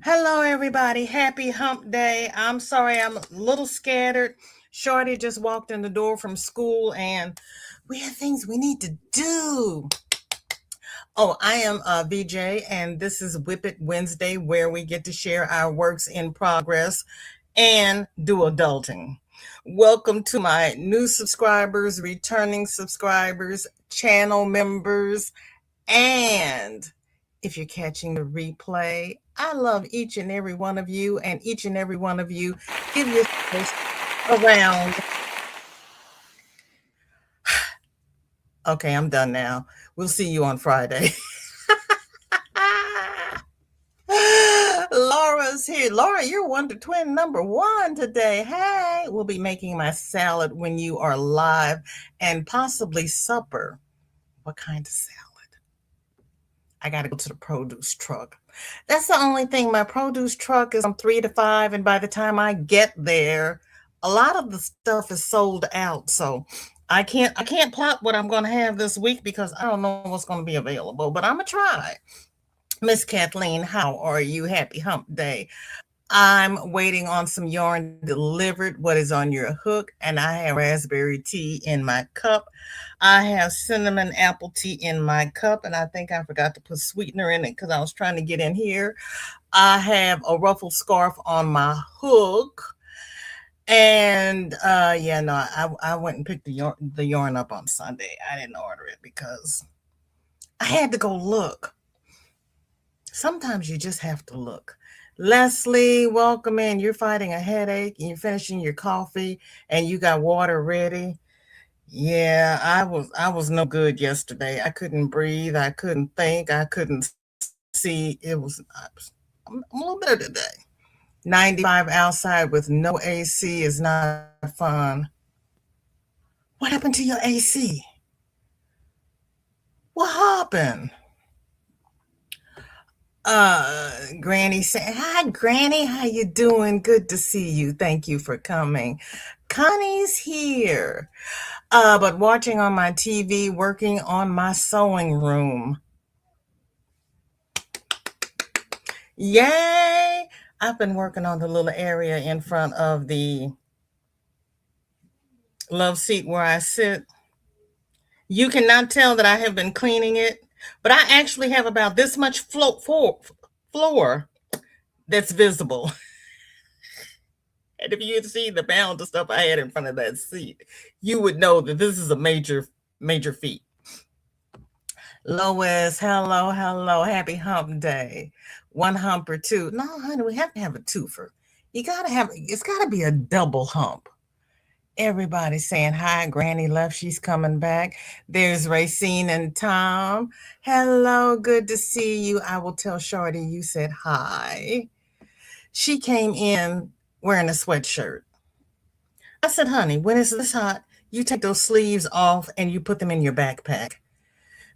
Hello, everybody. Happy hump day. I'm sorry, I'm a little scattered. Shorty just walked in the door from school and we have things we need to do. Oh, I am VJ, and this is WIP It Wednesday, where we get to share our works in progress and do adulting. Welcome to my new subscribers, returning subscribers, channel members, and if you're catching the replay, I love each and every one of you, and each and every one of you give yourselves a round. Okay, I'm done now. We'll see you on Friday. Laura's here. Laura, you're Wonder Twin number one today. Hey, we'll be making my salad when you are live and possibly supper. What kind of salad? I got to go to the produce truck. That's the only thing. My produce truck is from 3 to 5, and by the time I get there, a lot of the stuff is sold out. So I can't plot what I'm going to have this week because I don't know what's going to be available. But I'm gonna try. Miss Kathleen, how are you? Happy Hump Day. I'm waiting on some yarn delivered. What is on your hook? And I have raspberry tea in my cup. I have cinnamon apple tea in my cup. And I think I forgot to put sweetener in it because I was trying to get in here. I have a ruffled scarf on my hook. And yeah, no, I went and picked the yarn up on Sunday. I didn't order it because I had to go look. Sometimes you just have to look. Leslie, welcome in. You're fighting a headache and you're finishing your coffee and you got water ready. Yeah, I was no good yesterday. I couldn't breathe, I couldn't think, I couldn't see. I'm a little better today. 95 outside with no AC is not fun. What happened to your AC? What happened? Granny said, "Hi, Granny. How you doing? Good to see you. Thank you for coming." Connie's here, but watching on my TV, working on my sewing room. Yay! I've been working on the little area in front of the love seat where I sit. You cannot tell that I have been cleaning it, but I actually have about this much floor that's visible. And if you had seen the pound of stuff I had in front of that seat, you would know that this is a major feat. Lois, hello, hello. Happy hump day. One hump or two. No, honey, we have to have a twofer. It's gotta be a double hump. Everybody's saying hi. Granny left. She's coming back. There's Racine and Tom. Hello, good to see you. I will tell Shorty you said hi. She came in wearing a sweatshirt. I said, honey, when it's this hot, you take those sleeves off and you put them in your backpack.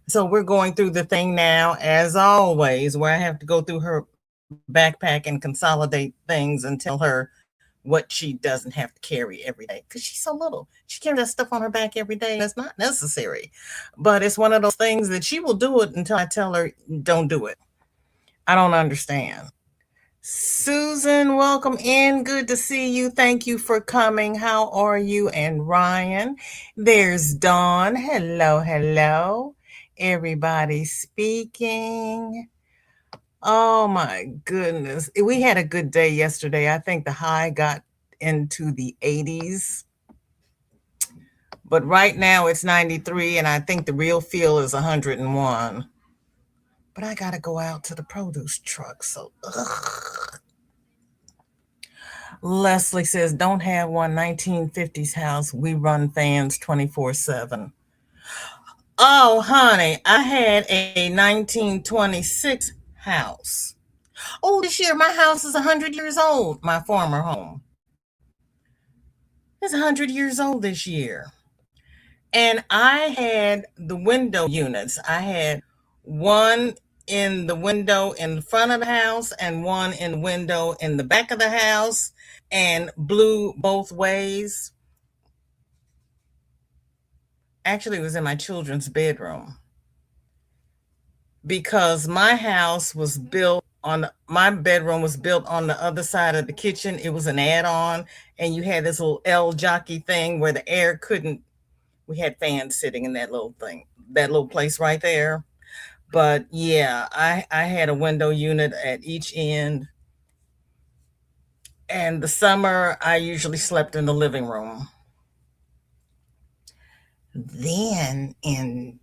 So we're going through the thing now, as always, where I have to go through her backpack and consolidate things and tell her what she doesn't have to carry every day because she's so little. She carries that stuff on her back every day, and it's not necessary. But it's one of those things that she will do it until I tell her, don't do it. I don't understand. Susan, welcome in. Good to see you. Thank you for coming. How are you? And Ryan, there's Dawn. Hello, hello. Everybody speaking. Oh my goodness. We had a good day yesterday. I think the high got into the 80s. But right now it's 93, and I think the real feel is 101. But I got to go out to the produce truck. So, ugh. Leslie says, don't have one 1950s house. We run fans 24/7. Oh, honey, I had a 1926 house. Oh, this year my house is 100 years old, my former home. It's 100 years old this year. And I had the window units. I had one in the window in the front of the house and one in the window in the back of the house and blew both ways. Actually, it was in my children's bedroom because my house was built My bedroom was built on the other side of the kitchen. It was an add-on, and you had this little L jockey thing where the air couldn't. We had fans sitting in that little thing, that little place right there. But yeah, I had a window unit at each end, and the summer I usually slept in the living room. Then in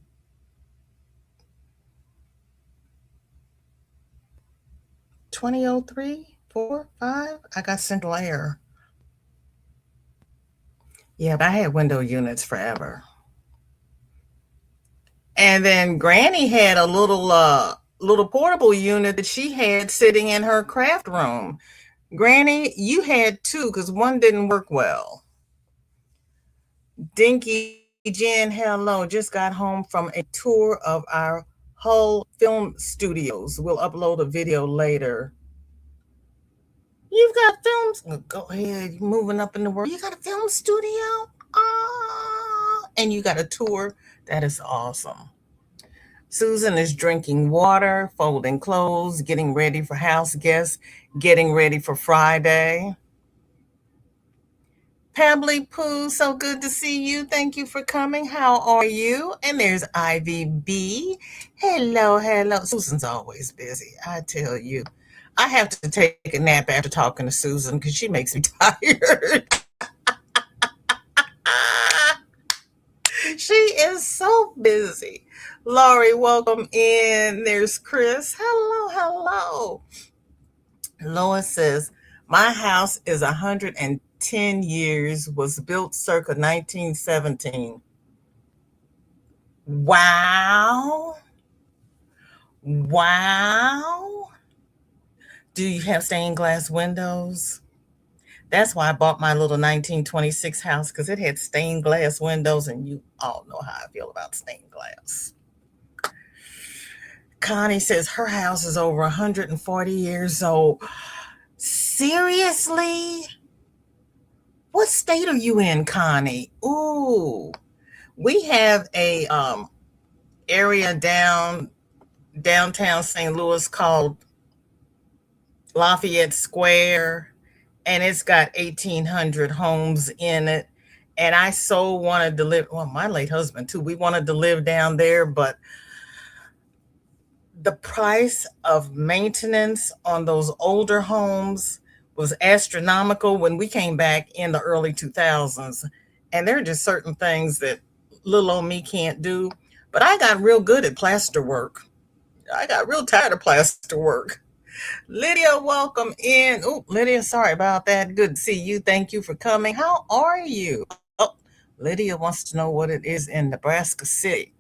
2003, 4, 5, I got central air. Yeah, but I had window units forever. And then Granny had a little portable unit that she had sitting in her craft room. Granny, you had two because one didn't work well. Dinky Jen, hello. Just got home from a tour of our Hull film studios. We'll upload a video later. You've got films. Oh, go ahead. You're moving up in the world. You got a film studio? Oh, and you got a tour. That is awesome. Susan is drinking water, folding clothes, getting ready for house guests, getting ready for Friday. Pebbley Pooh, so good to see you. Thank you for coming. How are you? And there's Ivy B. Hello, hello. Susan's always busy, I tell you. I have to take a nap after talking to Susan because she makes me tired. She is so busy. Laurie, welcome in. There's Chris. Hello, hello. Lois says, my house is 110 years, was built circa 1917. Wow. Wow. Do you have stained glass windows? That's why I bought my little 1926 house because it had stained glass windows, and you all know how I feel about stained glass. Connie says her house is over 140 years old. Seriously? What state are you in, Connie? Ooh, we have a area downtown St. Louis called Lafayette Square, and it's got 1,800 homes in it. And I so wanted to live. Well, my late husband too. We wanted to live down there, but the price of maintenance on those older homes was astronomical when we came back in the early 2000s. And there are just certain things that little old me can't do. But I got real good at plaster work. I got real tired of plaster work. Lydia, welcome in. Oh, Lydia, sorry about that. Good to see you. Thank you for coming. How are you? Oh, Lydia wants to know what it is in Nebraska City.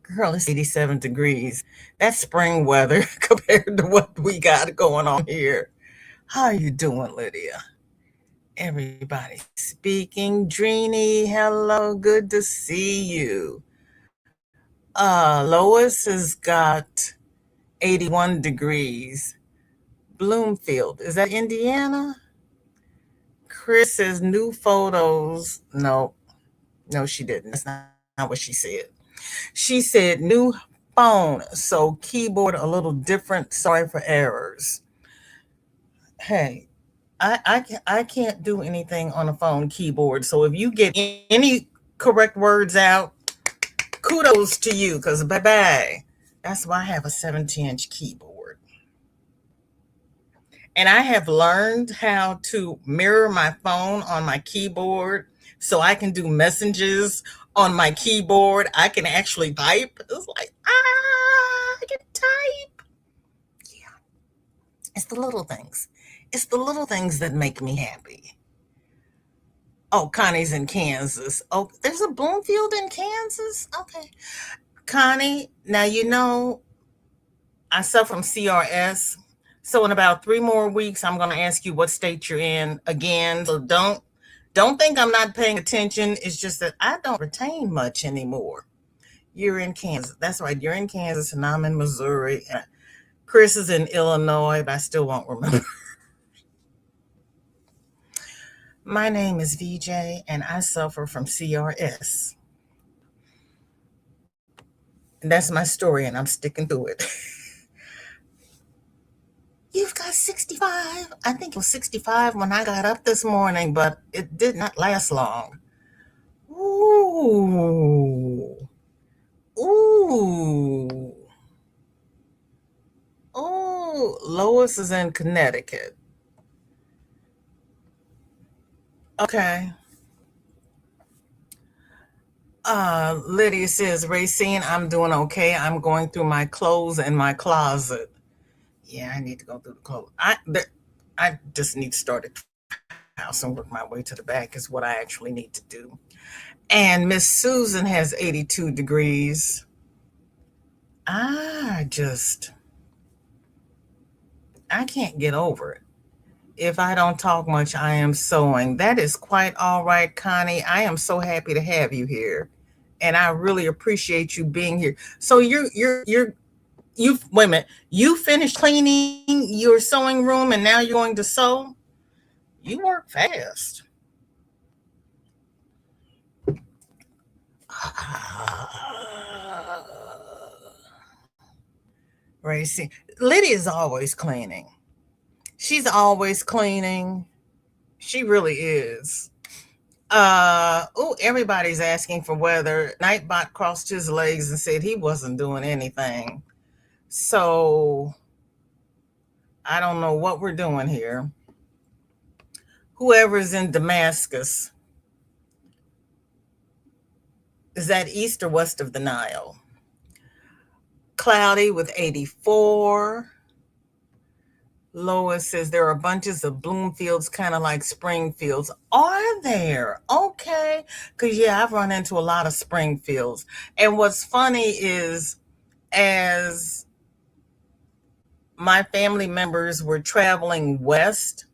Girl, it's 87 degrees. That's spring weather compared to what we got going on here. How are you doing, Lydia? Everybody speaking. Dreeny, hello. Good to see you. Lois has got 81 degrees. Bloomfield, is that Indiana? Chris says new photos. No, no, she didn't. That's not what she said. She said new phone, so keyboard a little different. Sorry for errors. Hey, I can't do anything on a phone keyboard. So if you get any correct words out, kudos to you, because bye bye. That's why I have a 70-inch keyboard. And I have learned how to mirror my phone on my keyboard so I can do messages on my keyboard. I can actually type. It's like, I can type. Yeah, it's the little things. It's the little things that make me happy. Oh, Connie's in Kansas. Oh, there's a Bloomfield in Kansas? Okay. Connie, now you know I suffer from CRS. So in about 3 more weeks, I'm going to ask you what state you're in again. So don't think I'm not paying attention. It's just that I don't retain much anymore. You're in Kansas. That's right. You're in Kansas, and I'm in Missouri. Chris is in Illinois, but I still won't remember. My name is VJ, and I suffer from CRS. And that's my story, and I'm sticking to it. was 65. I think it was 65 when I got up this morning, but it did not last long. Ooh. Ooh. Ooh. Lois is in Connecticut. Okay. Lydia says, Racine, I'm doing okay. I'm going through my clothes in my closet. Yeah, I need to go through the clothes. I just need to start at the house and work my way to the back is what I actually need to do. And Miss Susan has 82 degrees. I just, I can't get over it. If I don't talk much, I am sewing. That is quite all right, Connie. I am so happy to have you here. And I really appreciate you being here. So you wait a minute. You finished cleaning your sewing room and now you're going to sew? You work fast. Racy. Lydia's always cleaning. She's always cleaning. She really is. Oh, everybody's asking for weather. Nightbot crossed his legs and said he wasn't doing anything. So I don't know what we're doing here. Whoever's in Damascus, is that east or west of the Nile? Cloudy with 84. Lois says there are bunches of Bloomfields, kind of like Springfields. Are there? Okay. Because, yeah, I've run into a lot of Springfields. And what's funny is as my family members were traveling west,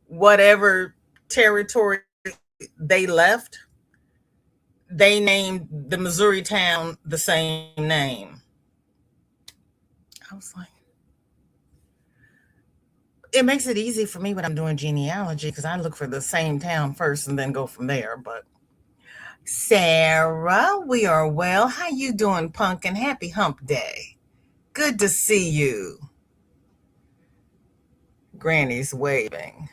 whatever territory they left, they named the Missouri town the same name. I was like, it makes it easy for me when I'm doing genealogy because I look for the same town first and then go from there. But Sarah, we are well. How you doing, Pumpkin? Happy Hump Day. Good to see you. Granny's waving.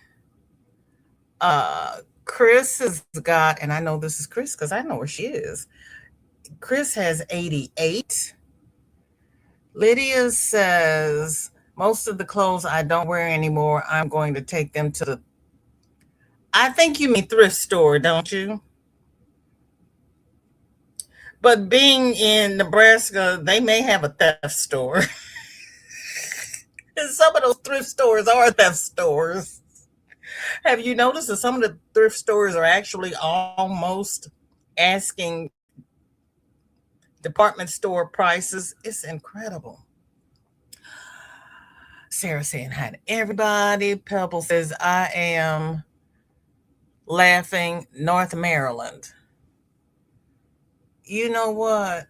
Chris has got, and I know this is Chris because I know where she is. Chris has 88. Lydia says, most of the clothes I don't wear anymore, I'm going to take them to the, I think you mean thrift store, don't you? But being in Nebraska, they may have a theft store. And some of those thrift stores are theft stores. Have you noticed that some of the thrift stores are actually almost asking department store prices? It's incredible. Sarah saying hi to everybody. Pebble says, I am laughing, North Maryland. You know what?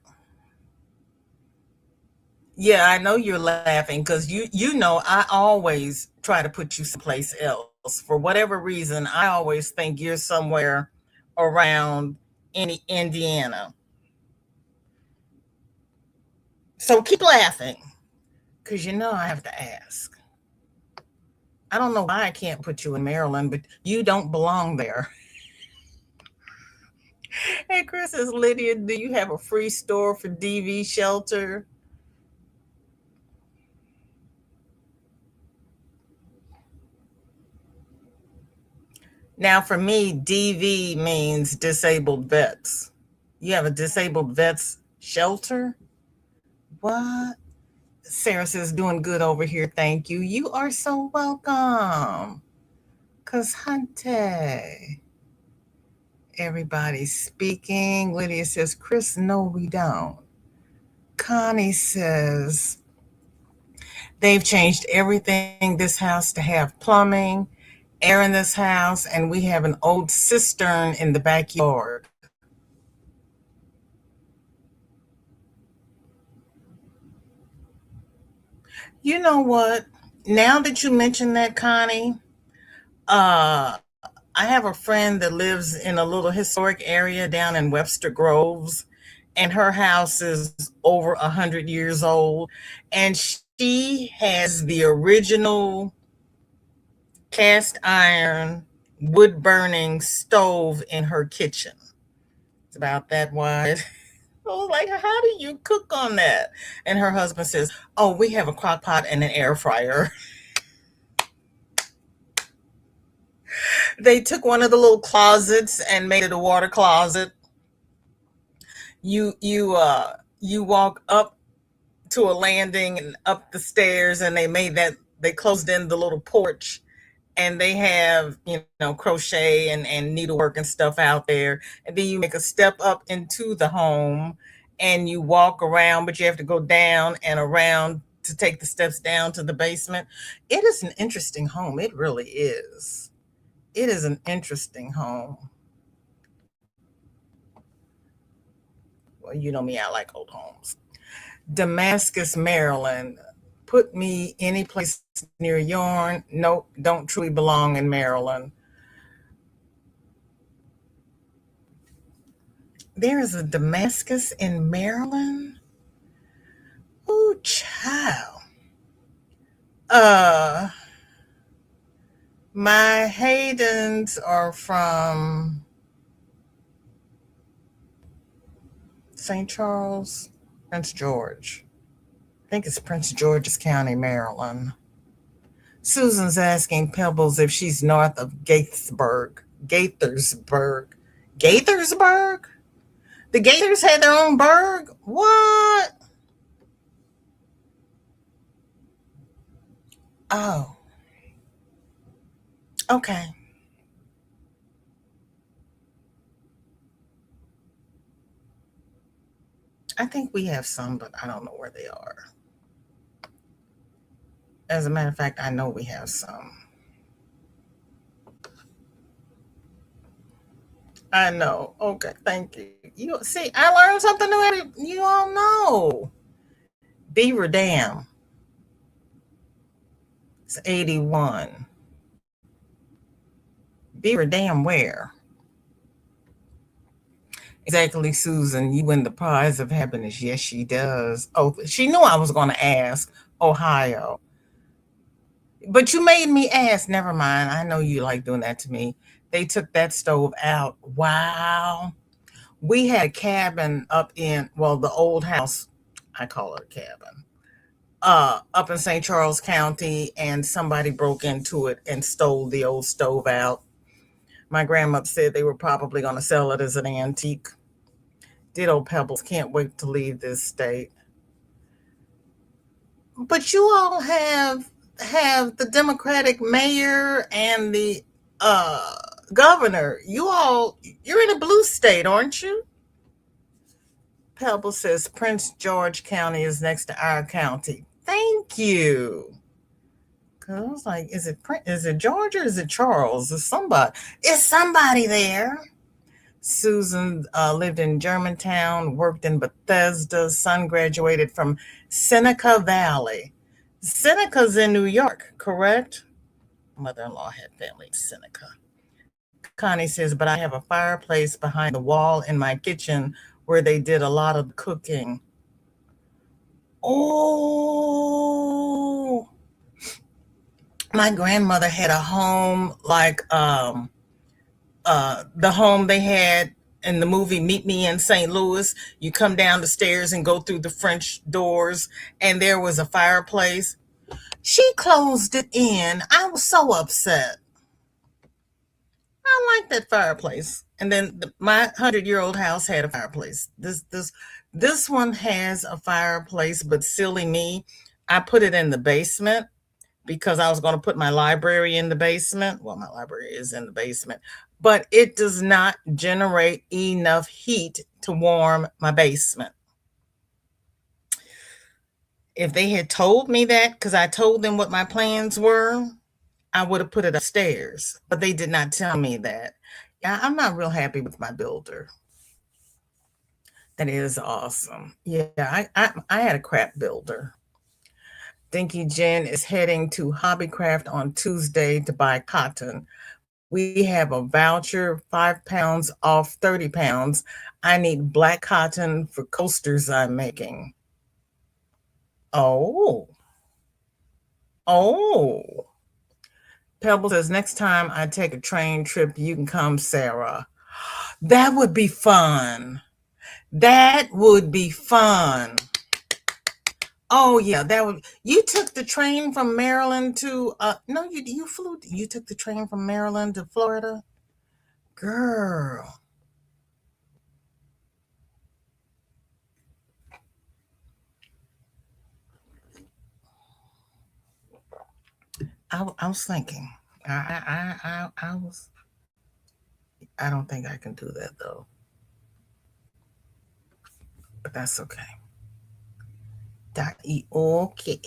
Yeah, I know you're laughing because you know I always try to put you someplace else. For whatever reason, I always think you're somewhere around any Indiana. So keep laughing because you know I have to ask. I don't know why I can't put you in Maryland, but you don't belong there. Hey, Chris says, Lydia, do you have a free store for DV shelter? Now, for me, DV means disabled vets. You have a disabled vets shelter? What? Sarah says, doing good over here. Thank you. You are so welcome. Cause Hunte. Everybody's speaking. Lydia says, Chris, no, we don't. Connie says, they've changed everything this house to have plumbing, air in this house, and we have an old cistern in the backyard. You know what? Now that you mention that, Connie, uh, I have a friend that lives in a little historic area down in Webster Groves, and her house is over 100 years old, and she has the original. cast iron, wood burning stove in her kitchen. It's about that wide. I was like, how do you cook on that? And her husband says, oh, we have a crock pot and an air fryer. They took one of the little closets and made it a water closet. You walk up to a landing and up the stairs, and they closed in the little porch, and they have, crochet and needlework and stuff out there. And then you make a step up into the home, and you walk around, but you have to go down and around to take the steps down to the basement. It is an interesting home. It really is. It is an interesting home. Well, you know me, I like old homes. Damascus, Maryland. Put me any place near yarn. Nope, don't truly belong in Maryland. There is a Damascus in Maryland? Ooh, child. Uh, my Haydens are from St. Charles, Prince George. I think it's Prince George's County, Maryland. Susan's asking Pebbles if she's north of Gaithersburg. Gaithersburg. Gaithersburg? The Gators had their own burg? What? Oh, okay. I think we have some, but I don't know where they are. As a matter of fact, I know we have some. I know. Okay, thank you. You see, I learned something new. You all know. Beaver Dam. It's 81. Beaver Dam where? Exactly, Susan. You win the prize of happiness. Yes, she does. Oh, she knew I was going to ask. Ohio. But you made me ask. Never mind. I know you like doing that to me. They took that stove out. Wow. We had a cabin up in, well, the old house. I call it a cabin. Up in St. Charles County, and somebody broke into it and stole the old stove out. My grandmother said they were probably going to sell it as an antique. Ditto Pebbles, can't wait to leave this state. But you all have the Democratic mayor and the uh governor. You're in a blue state, aren't you? Pebble says Prince George County is next to our county. Thank you. Cause I was like, is it George or is it Charles? Is somebody there? Susan lived in Germantown, worked in Bethesda. Son graduated from Seneca Valley. Seneca's in New York, correct? Mother-in-law had family in Seneca. Connie says, but I have a fireplace behind the wall in my kitchen where they did a lot of cooking. Oh, my grandmother had a home like the home they had in the movie Meet Me in St. Louis. You come down the stairs and go through the French doors, and there was a fireplace. She closed it in. I was so upset. I like that fireplace. And then my 100-year-old house had a fireplace. This one has a fireplace, but silly me, I put it in the basement because I was going to put my library in the basement. Well, my library is in the basement, but it does not generate enough heat to warm my basement. If they had told me that, because I told them what my plans were, I would have put it upstairs, but they did not tell me that. Yeah, I'm not real happy with my builder. That is awesome. Yeah, I had a crap builder. Dinky Jen is heading to Hobbycraft on Tuesday to buy cotton. We have a voucher, 5 pounds off 30 pounds. I need black cotton for coasters I'm making. Oh, oh. Pebble says, next time I take a train trip, you can come, Sarah. That would be fun. That would be fun. Oh yeah, that would. You took the train from Maryland to no, you flew. You took the train from Maryland to Florida, girl. I was thinking. I was. I don't think I can do that though, but that's okay. Okay.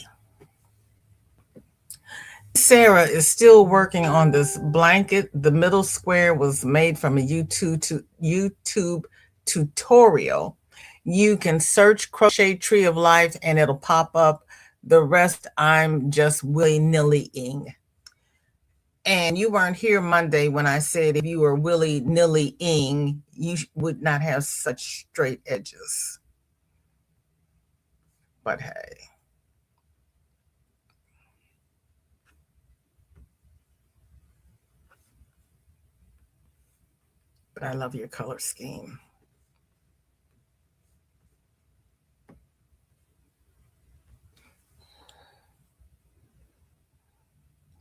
Sarah is still working on this blanket. The middle square was made from a YouTube tutorial. You can search crochet tree of life and it'll pop up. The rest I'm just willy-nillying. And you weren't here Monday when I said if you were willy-nillying, you would not have such straight edges. But hey. But I love your color scheme.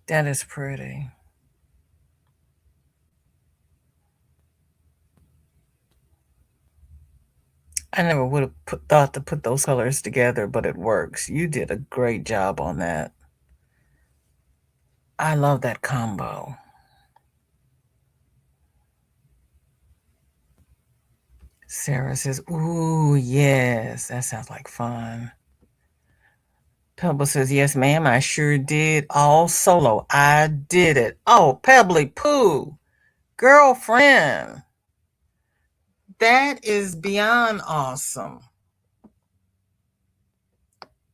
That is pretty. I never would have thought to put those colors together, but it works. You did a great job on that. I love that combo. Sarah says, ooh, yes, that sounds like fun. Pebble says, yes, ma'am, I sure did. All solo. I did it. Oh, Pebbly Poo, girlfriend. That is beyond awesome.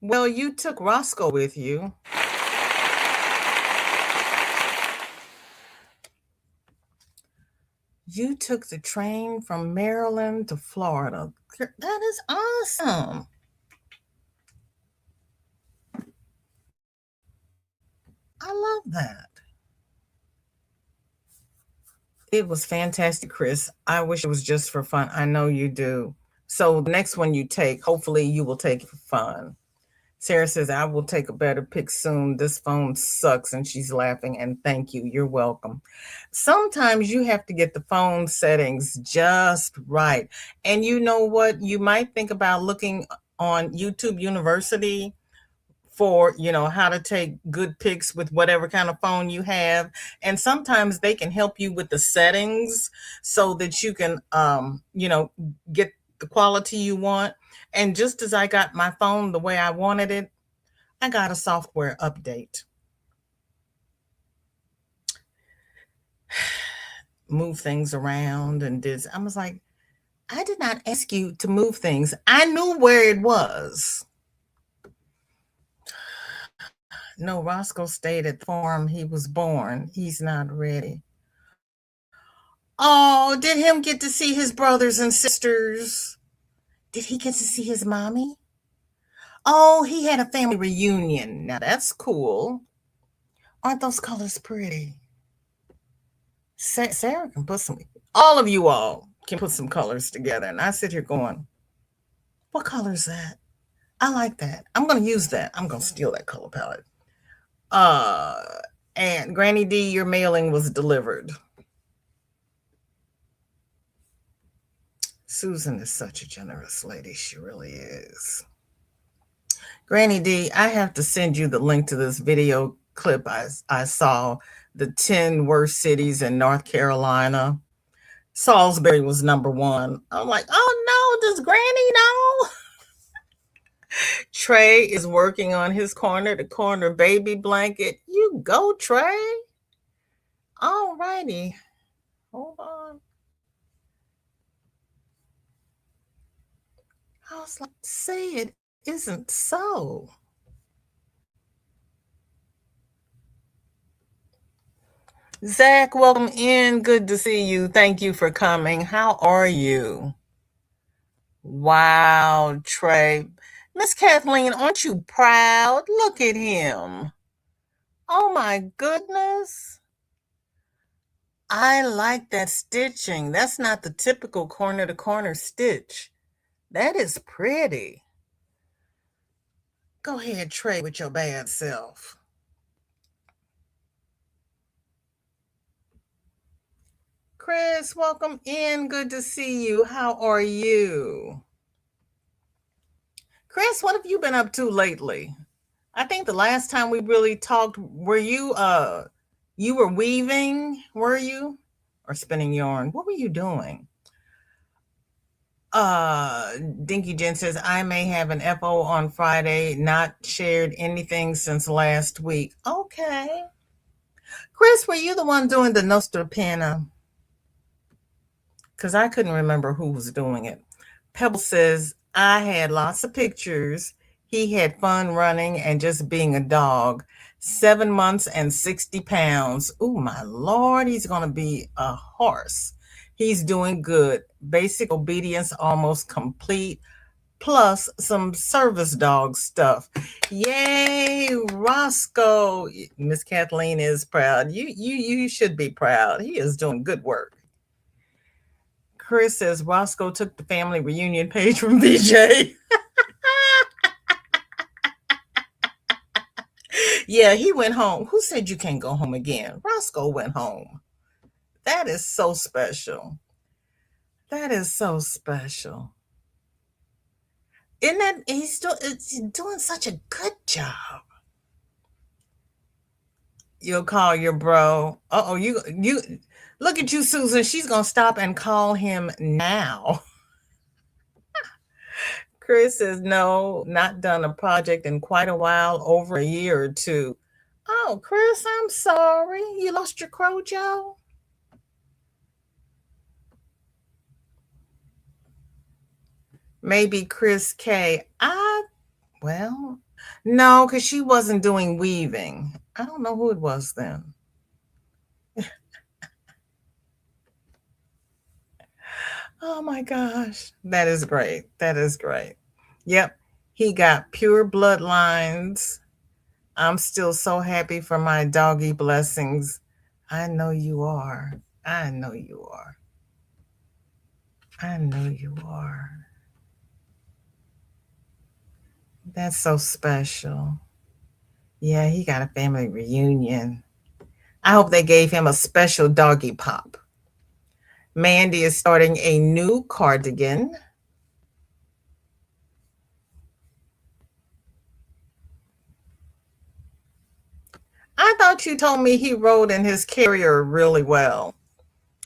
Well, you took Roscoe with you. You took the train from Maryland to Florida. That is awesome. I love that. It was fantastic, Chris. I wish it was just for fun. I know you do. So the next one you take, hopefully you will take it for fun. Sarah says, I will take a better pic soon. This phone sucks. And she's laughing. And thank you. You're welcome. Sometimes you have to get the phone settings just right. And you know what? You might think about looking on YouTube University for how to take good pics with whatever kind of phone you have, and sometimes they can help you with the settings so that you can get the quality you want. And just as I got my phone the way I wanted it, I got a software update. Move things around and did. I was like, I did not ask you to move things. I knew where it was. No, Roscoe stayed at the farm he was born. He's not ready. Oh, did him get to see his brothers and sisters? Did he get to see his mommy? Oh, he had a family reunion. Now that's cool. Aren't those colors pretty? Sarah can put some, all of you all can put some colors together. And I sit here going, what color is that? I like that. I'm going to use that. I'm going to steal that color palette. And Granny D, your mailing was delivered. Susan is such a generous lady. She really is. Granny D, I have to send you the link to this video clip I saw, the 10 worst cities in North Carolina. Salisbury was number one. I'm like, oh no, does Granny know? Trey is working on his corner to corner baby blanket. You go, Trey. All righty. Hold on. I was like, say it isn't so. Zach, welcome in. Good to see you. Thank you for coming. How are you? Wow, Trey. Miss Kathleen, aren't you proud? Look at him. Oh my goodness. I like that stitching. That's not the typical corner to corner stitch. That is pretty. Go ahead, trade with your bad self. Chris, welcome in. Good to see you. How are you? Chris, what have you been up to lately? I think the last time we really talked, you were weaving, were you? Or spinning yarn? What were you doing? Dinky Jen says, I may have an FO on Friday, not shared anything since last week. Okay. Chris, were you the one doing the Nostra Pena? Because I couldn't remember who was doing it. Pebble says, I had lots of pictures. He had fun running and just being a dog. 7 months and 60 pounds. Oh, my Lord, he's going to be a horse. He's doing good. Basic obedience almost complete, plus some service dog stuff. Yay, Roscoe. Miss Kathleen is proud. You should be proud. He is doing good work. Chris says Roscoe took the family reunion page from VJ. Yeah, he went home. Who said you can't go home again? Roscoe went home. That is so special. That is so special. Isn't that he's doing such a good job? You'll call your bro. You look at you, Susan. She's gonna stop and call him now. Chris says, no, not done a project in quite a while, over a year or two. Oh, Chris, I'm sorry. You lost your Crojo? Maybe Chris K. Well, no, because she wasn't doing weaving. I don't know who it was then. Oh my gosh. That is great. That is great. Yep. He got pure bloodlines. I'm still so happy for my doggy blessings. I know you are. I know you are. I know you are. That's so special. Yeah, he got a family reunion. I hope they gave him a special doggy pop. Mandy is starting a new cardigan. I thought you told me he rode in his carrier really well.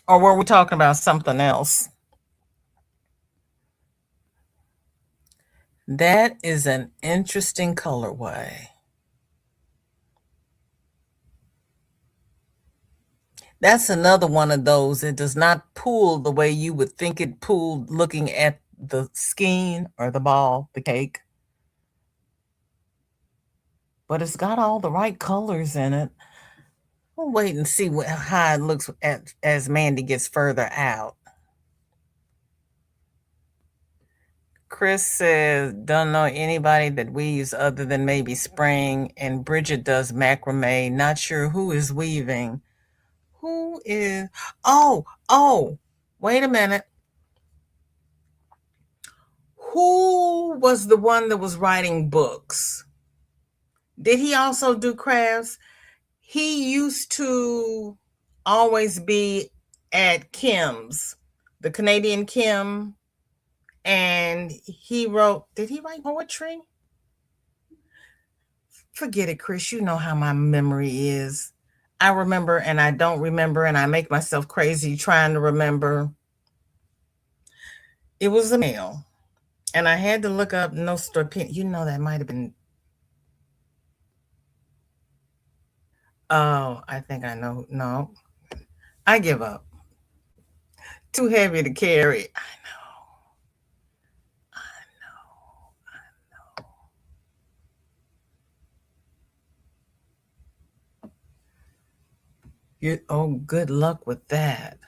Or were we talking about something else? That is an interesting colorway. That's another one of those. It does not pull the way you would think it pulled looking at the skein or the ball, the cake. But it's got all the right colors in it. We'll wait and see how it looks as Mandy gets further out. Chris says, don't know anybody that weaves other than maybe Spring, and Bridget does macrame. Not sure who is weaving. Who is? Oh, wait a minute. Who was the one that was writing books? Did he also do crafts? He used to always be at Kim's, the Canadian Kim, and he wrote, did he write poetry? Forget it, Chris. You know how my memory is. I remember and I don't remember, and I make myself crazy trying to remember. It was a male, and I had to look up Nostropin. You know, that might have been. Oh, I think I know. No, I give up. Too heavy to carry. I know. I know. Good luck with that.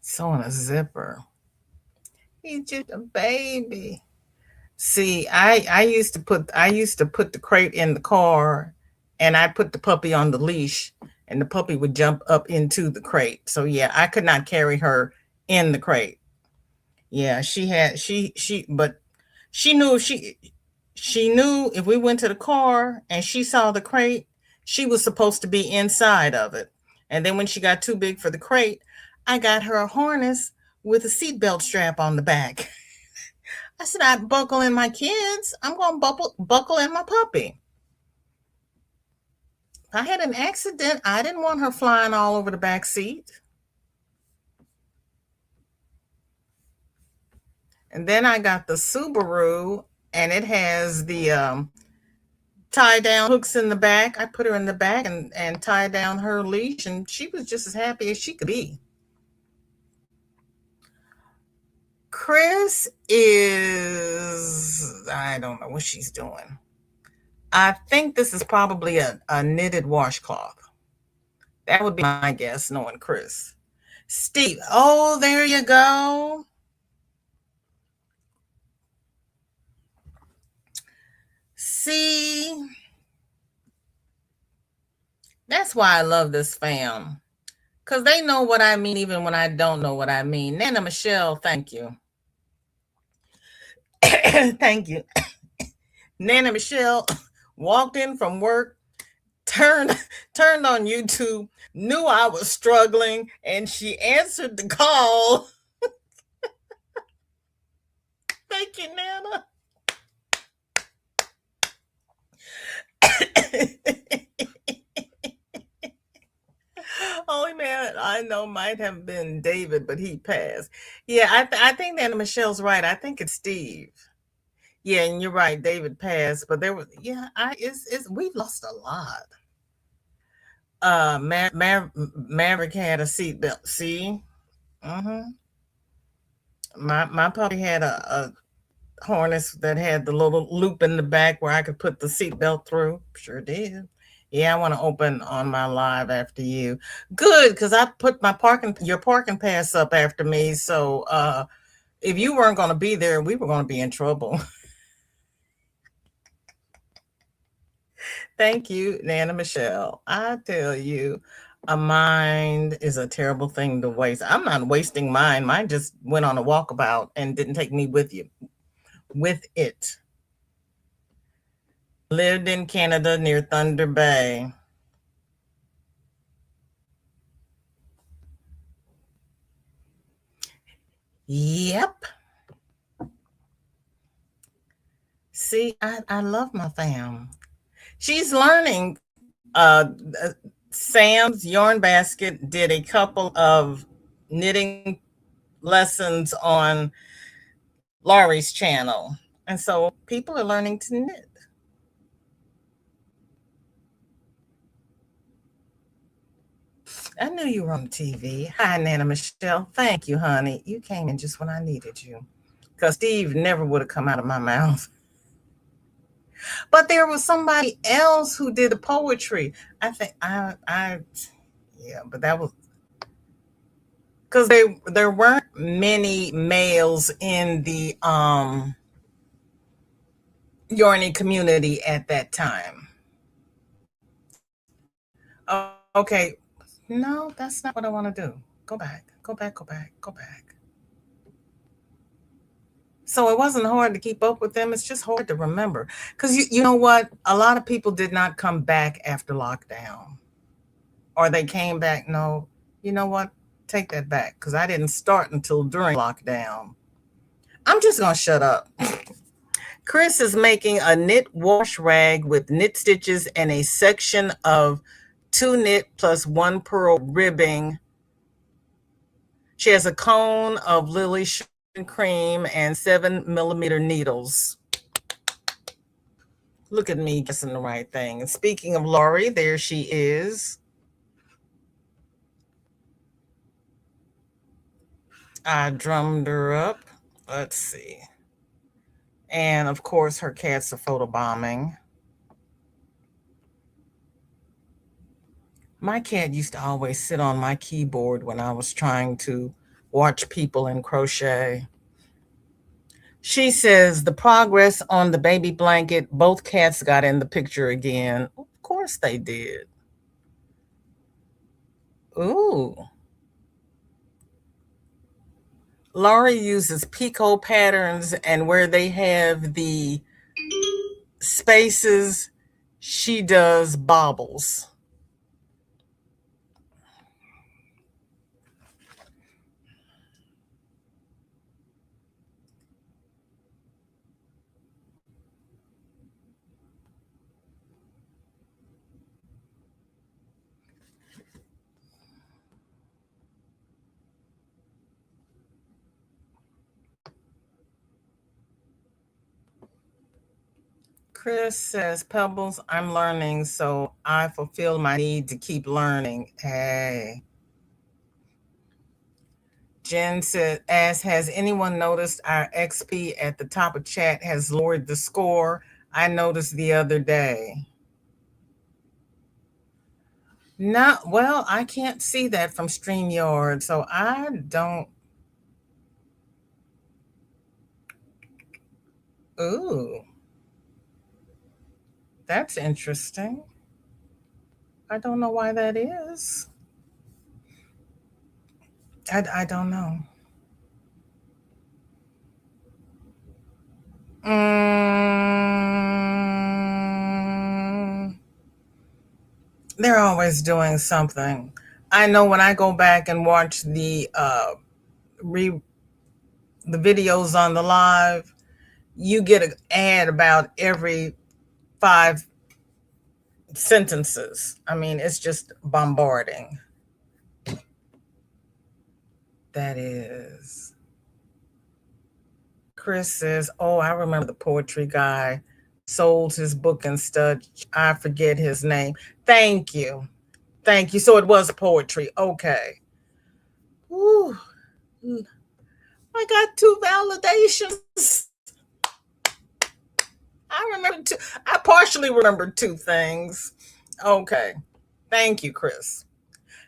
Sewing a zipper. He's just a baby. See, I used to put the crate in the car and I put the puppy on the leash, and the puppy would jump up into the crate. So yeah, I could not carry her in the crate. Yeah, but she knew she knew if we went to the car and she saw the crate, she was supposed to be inside of it. And then when she got too big for the crate, I got her a harness with a seatbelt strap on the back. I said, I buckle in my kids. I'm going to buckle in my puppy. If I had an accident, I didn't want her flying all over the back seat. And then I got the Subaru, and it has the tie down hooks in the back. I put her in the back and tie down her leash, and she was just as happy as she could be. Chris is, I don't know what she's doing. I think this is probably a knitted washcloth. That would be my guess, knowing Chris. Steve, oh, there you go. See, that's why I love this fam. Because they know what I mean, even when I don't know what I mean. Nana Michelle, thank you. Thank you. Nana Michelle walked in from work, turned on YouTube, knew I was struggling, and she answered the call. Thank you, Nana. Only man I know might have been David, but he passed. Yeah, I think Nana Michelle's right. I think it's Steve. Yeah, and you're right. David passed, but there was it's we've lost a lot. Maverick had a seatbelt. See, mm-hmm. My puppy had a harness that had the little loop in the back where I could put the seatbelt through. Sure did. Yeah, I want to open on my live after you. Good, because I put your parking pass up after me. So if you weren't going to be there, we were going to be in trouble. Thank you, Nana Michelle. I tell you, a mind is a terrible thing to waste. I'm not wasting mine. Mine just went on a walkabout and didn't take me with it. Lived in Canada near Thunder Bay. Yep. See, I love my fam. She's learning. Sam's Yarn Basket did a couple of knitting lessons on Laurie's channel. And so people are learning to knit. I knew you were on TV. Hi, Nana Michelle. Thank you, honey. You came in just when I needed you. Because Steve never would have come out of my mouth. But there was somebody else who did the poetry. I think yeah, but that was because there weren't many males in the yarning community at that time. Okay. No, that's not what I want to do. Go back. Go back. Go back. Go back. So it wasn't hard to keep up with them. It's just hard to remember. Because you know what? A lot of people did not come back after lockdown. Or they came back. No, you know what? Take that back. Because I didn't start until during lockdown. I'm just going to shut up. Chris is making a knit wash rag with knit stitches and a section of 2 knit plus 1 purl ribbing. She has a cone of Lily cream and 7mm needles. Look at me guessing the right thing. And speaking of Laurie, there she is. I drummed her up. Let's see. And of course, her cats are photobombing. My cat used to always sit on my keyboard when I was trying to watch people in crochet. She says the progress on the baby blanket, both cats got in the picture again. course they did. Ooh. Laurie uses picot patterns, and where they have the spaces, she does bobbles. Chris says, Pebbles, I'm learning, so I fulfill my need to keep learning. Hey. Jen said, has anyone noticed our XP at the top of chat has lowered the score? I noticed the other day. No, well, I can't see that from StreamYard, so I don't. Ooh, that's interesting. I don't know why that is. I don't know. Mm, they're always doing something. I know when I go back and watch re the videos on the live, you get an ad about every 5 sentences. I mean, it's just bombarding. That is. Chris says, oh, I remember the poetry guy sold his book and stuff. I forget his name. Thank you. Thank you. So it was poetry. Okay. Ooh, I got 2 validations. I partially remembered 2 things. Okay. Thank you, Chris.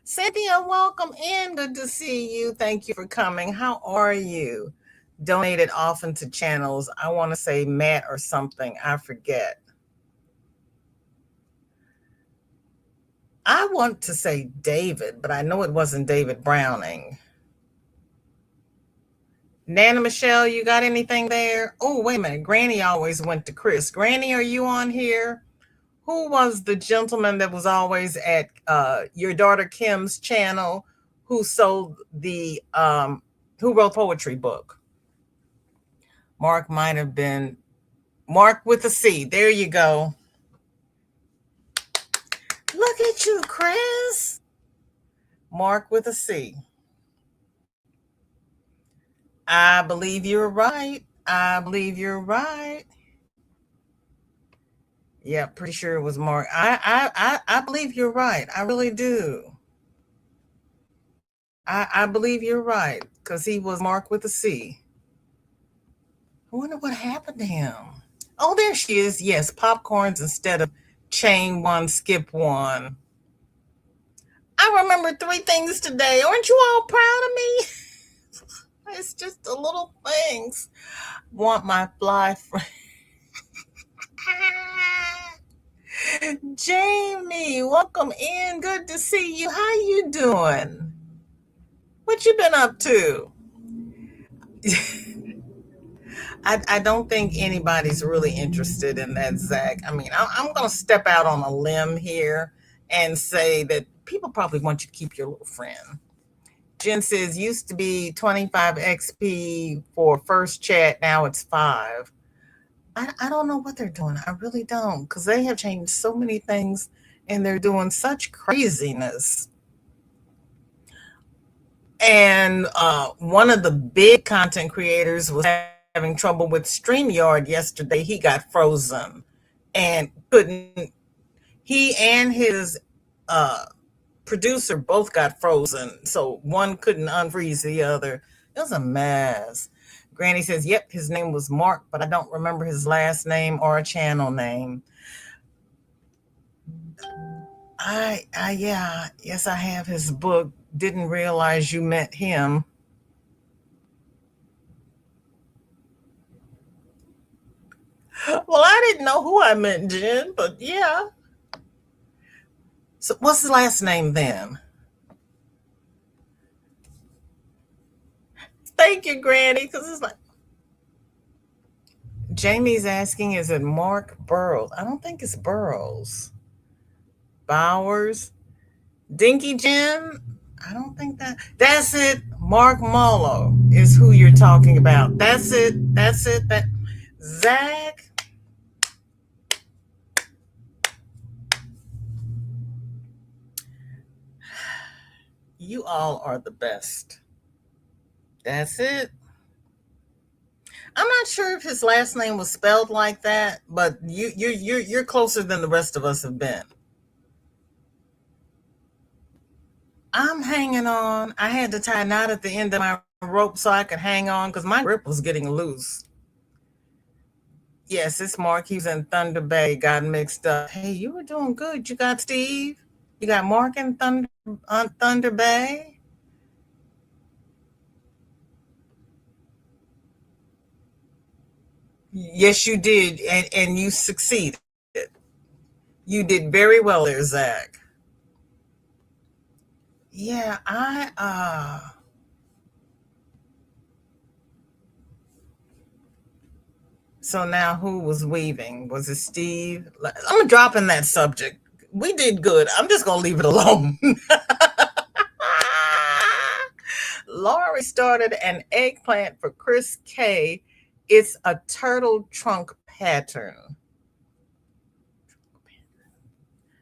Cynthia, welcome in. Good to see you. Thank you for coming. How are you? Donated often to channels. I want to say Matt or something. I forget. I want to say David, but I know it wasn't David Browning. Nana Michelle, you got anything there? Oh, wait a minute. Granny always went to Chris. Granny, are you on here? Who was the gentleman that was always at your daughter Kim's channel who sold who wrote poetry book? Mark might have been Mark with a C. There you go. Look at you, Chris. Mark with a C. I believe you're right. I believe you're right. Yeah, pretty sure it was Mark. I believe you're right. I really do. I believe you're right because he was Mark with a C. I wonder what happened to him. Oh, there she is. Yes, popcorns instead of chain one, skip one. I remember 3 things today. Aren't you all proud of me? It's just the little things. Want my fly friend. Jamie, welcome in. Good to see you. How you doing? What you been up to? I don't think anybody's really interested in that, Zach. I mean, I'm going to step out on a limb here and say that people probably want you to keep your little friend. Jen says, used to be 25 XP for first chat. Now it's 5. I don't know what they're doing. I really don't, because they have changed so many things and they're doing such craziness. And one of the big content creators was having trouble with StreamYard yesterday. He got frozen and he and his producer both got frozen. So one couldn't unfreeze the other. It was a mess. Granny says, yep, his name was Mark, but I don't remember his last name or a channel name. Yeah, yes, I have his book. Didn't realize you meant him. Well, I didn't know who I meant, Jen, but yeah. So what's his last name then? Thank you, Granny, because it's like Jamie's asking, is it Mark Burrows? I don't think it's Burrows. Bowers. Dinky Jim? I don't think that's it. Mark Mullo is who you're talking about. That's it. That's it. That Zach. You all are the best. That's it. I'm not sure if his last name was spelled like that, but you're closer than the rest of us have been. I'm hanging on. I had to tie a knot at the end of my rope so I could hang on because my grip was getting loose. Yes, it's Mark. He's in Thunder Bay. Got mixed up. Hey, you were doing good. You got Steve. You got Mark in Thunder Bay. Yes, you did, and you succeeded. You did very well there, Zach. Yeah, so now who was weaving? Was it Steve? I'm dropping that subject. We did good. I'm just gonna leave it alone. Laurie started an eggplant for Chris K. It's a turtle trunk pattern.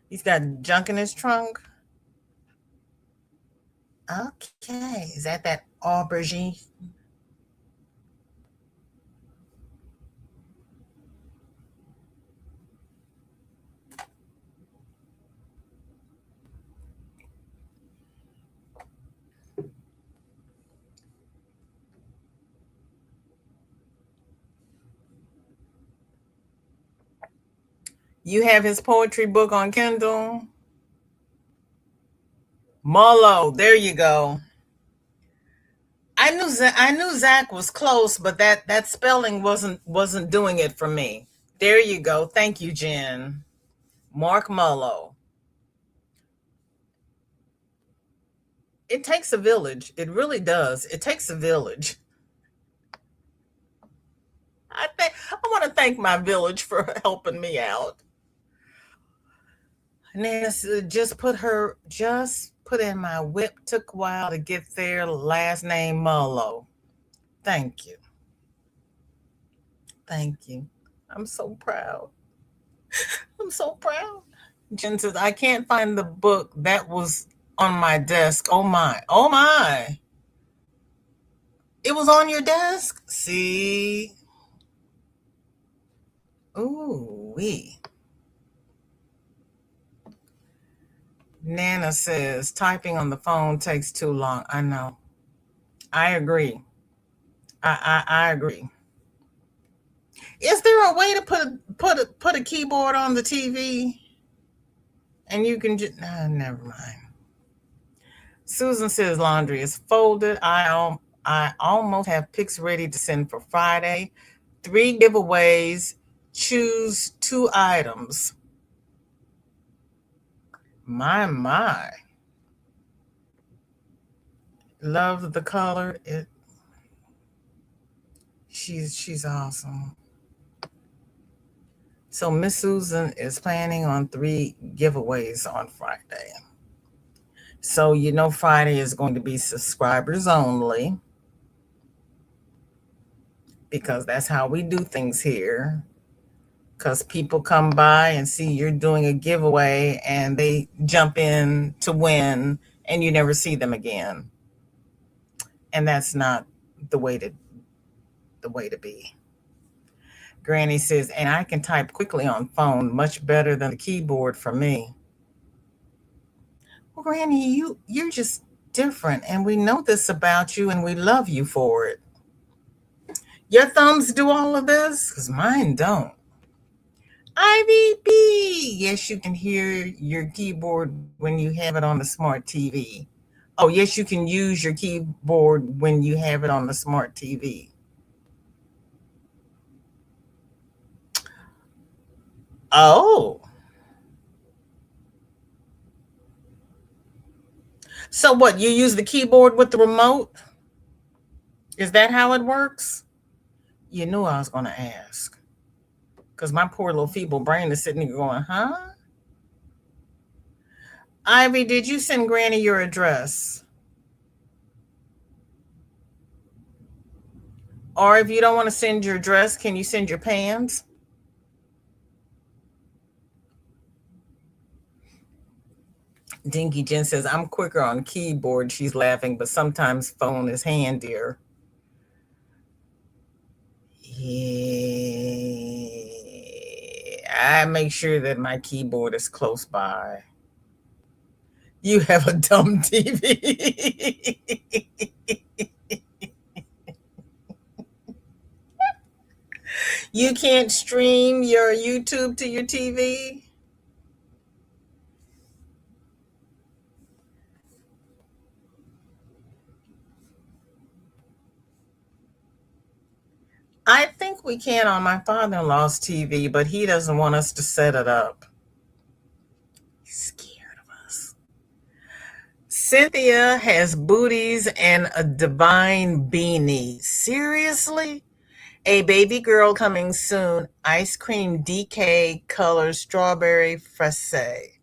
He's got junk in his trunk. Okay, is that aubergine? You have his poetry book on Kindle. Mullo, there you go. I knew Zach was close, but that spelling wasn't doing it for me. There you go. Thank you, Jen. Mark Mullo. It takes a village. It really does. It takes a village. I want to thank my village for helping me out. Nancy just put in my whip. Took a while to get there. Last name Mullo. Thank you. Thank you. I'm so proud. I'm so proud. Jen says, I can't find the book that was on my desk. Oh my. Oh my. It was on your desk? See? Ooh, wee. Nana says, typing on the phone takes too long. I know. I agree. I agree. Is there a way to put a keyboard on the TV and you can just never mind. Susan says laundry is folded. I almost have pics ready to send for Friday. 3 giveaways. Choose 2 items. My. Love the color. She's awesome. So Miss Susan is planning on 3 giveaways on Friday. So you know Friday is going to be subscribers only because that's how we do things here. Because people come by and see you're doing a giveaway and they jump in to win and you never see them again. And that's not the way to the way to be. Granny says, and I can type quickly on phone, much better than the keyboard for me. Well, Granny, you're just different, and we know this about you, and we love you for it. Your thumbs do all of this, because mine don't. IVP. Yes, you can hear your keyboard when you have it on the smart TV. Oh, yes, you can use your keyboard when you have it on the smart TV. Oh, So what? You use the keyboard with the remote? Is that how it works? You knew I was going to ask. Because my poor little feeble brain is sitting here going, huh? Ivy, did you send Granny your address? Or if you don't want to send your address, can you send your pans? Dinky Jen says, I'm quicker on keyboard. She's laughing, but sometimes phone is handier. Yeah, I make sure that my keyboard is close by. You have a dumb TV. You can't stream your YouTube to your TV? I think we can on my father in law's TV, but he doesn't want us to set it up. He's scared of us. Cynthia has booties and a divine beanie. Seriously? A baby girl coming soon. Ice cream DK color strawberry fraise.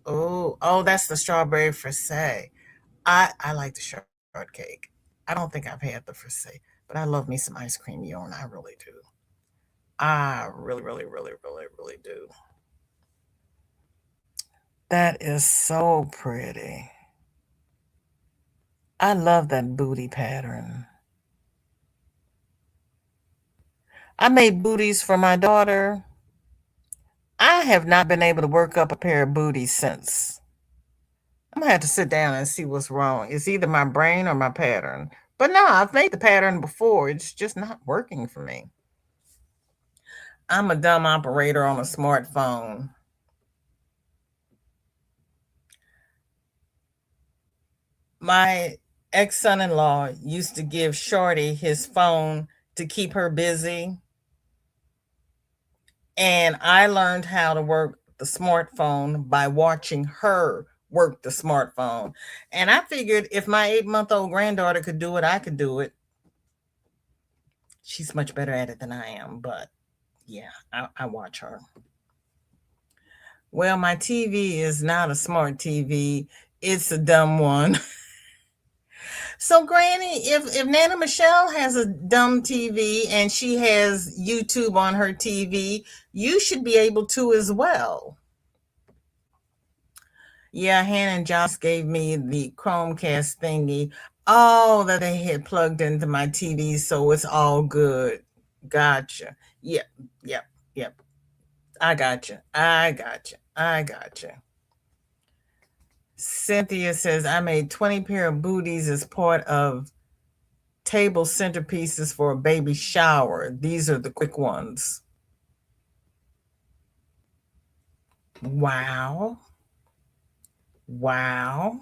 Oh, that's the strawberry fraise. I like the shortcake. I don't think I've had the fraise, but I love me some ice cream yarn. I really do. I really, really, really, really, really do. That is so pretty. I love that booty pattern. I made booties for my daughter. I have not been able to work up a pair of booties since. I'm gonna have to sit down and see what's wrong. It's either my brain or my pattern. But no, I've made the pattern before. It's just not working for me. I'm a dumb operator on a smartphone. My ex son in law used to give Shorty his phone to keep her busy. And I learned how to work the smartphone by watching her work the smartphone. And I figured if my 8-month-old granddaughter could do it, I could do it. She's much better at it than I am, but yeah, I watch her. Well, my TV is not a smart TV. It's a dumb one. So, Granny, if Nana Michelle has a dumb TV and she has YouTube on her TV, you should be able to as well. Yeah, Hannah and Josh gave me the Chromecast thingy. Oh, that they had plugged into my TV, so it's all good. Gotcha. Yep, yep, yep. I gotcha. I gotcha. I gotcha. Cynthia says, I made 20 pair of booties as part of table centerpieces for a baby shower. These are the quick ones. Wow. Wow.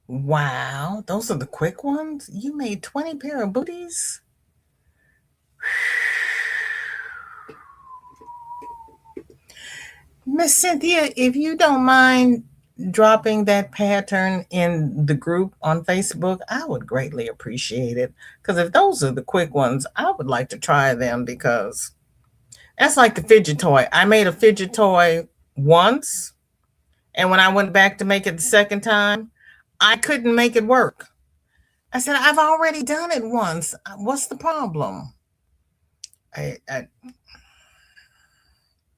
Wow. Those are the quick ones? You made 20 pair of booties? Miss Cynthia, if you don't mind dropping that pattern in the group on Facebook, I would greatly appreciate it. Because if those are the quick ones, I would like to try them because that's like the fidget toy. I made a fidget toy once, and when I went back to make it the second time, I couldn't make it work. I said, I've already done it once. What's the problem? I, I,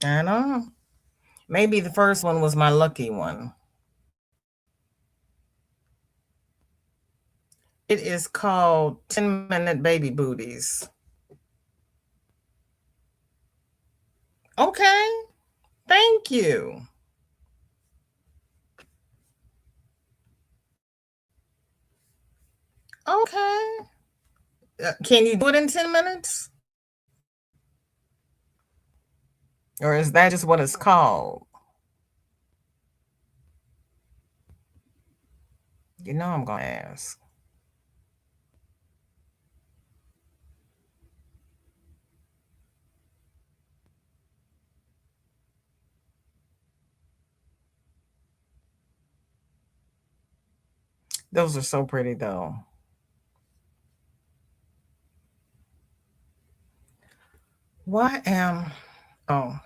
I don't know. Maybe the first one was my lucky one. It is called 10-Minute Baby Booties. Okay. Thank you. Okay. Can you do it in 10 minutes? Or is that just what it's called? You know I'm going to ask. Those are so pretty though. Why am oh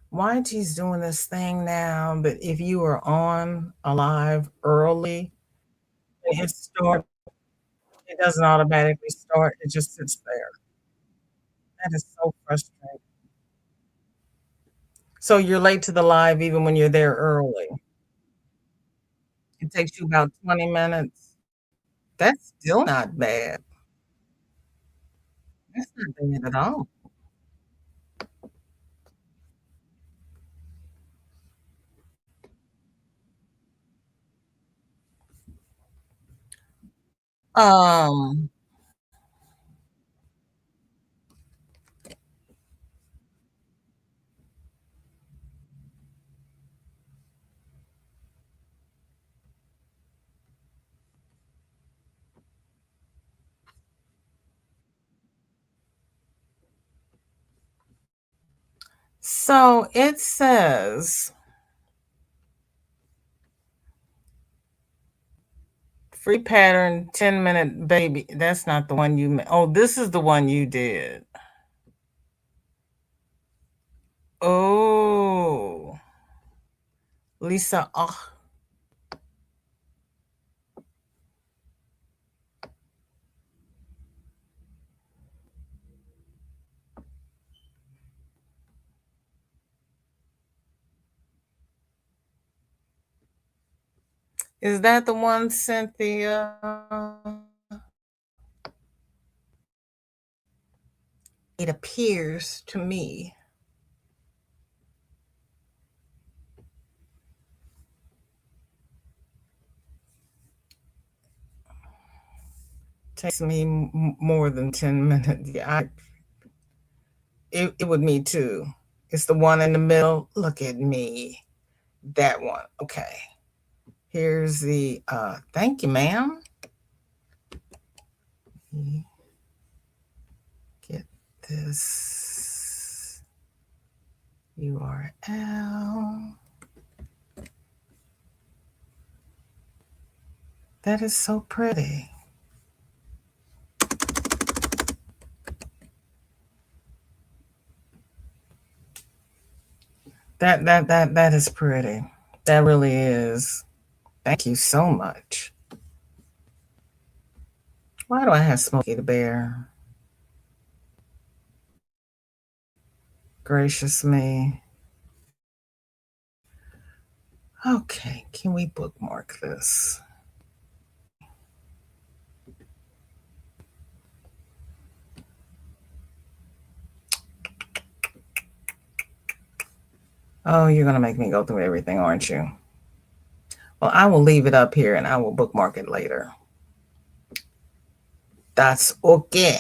why she's doing this thing now, but if you are on a live early and it doesn't automatically start, it just sits there. That is so frustrating. So you're late to the live even when you're there early. It takes you about 20 minutes. That's still not bad. That's not bad at all. Um, so it says free pattern 10-minute baby. That's not the one oh, this is the one you did. Oh, Lisa. Oh, is that the one, Cynthia? It appears to me. Takes me more than 10 minutes. Yeah, it would me too. It's the one in the middle. Look at me. That one. Okay. Here's the thank you, ma'am. Get this URL. That is so pretty. That is pretty. That really is. Thank you so much. Why do I have Smokey the Bear? Gracious me. Okay, can we bookmark this? Oh, you're going to make me go through everything, aren't you? Well, I will leave it up here and I will bookmark it later. That's okay.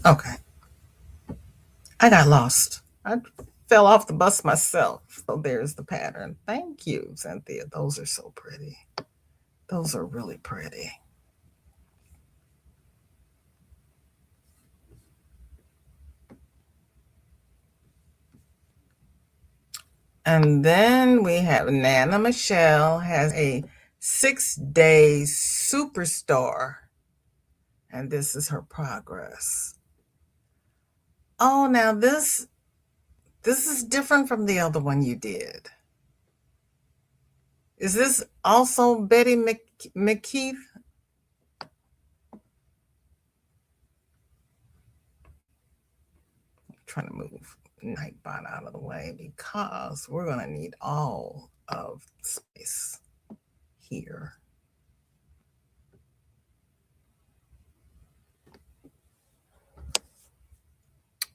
Okay. I got lost. I fell off the bus myself. So there's the pattern. Thank you, Cynthia. Those are so pretty. Those are really pretty. And then we have Nana Michelle has a 6-day superstar. And this is her progress. Oh, now this is different from the other one you did. Is this also Betty McKeith? I'm trying to move Nightbot out of the way because we're going to need all of space here.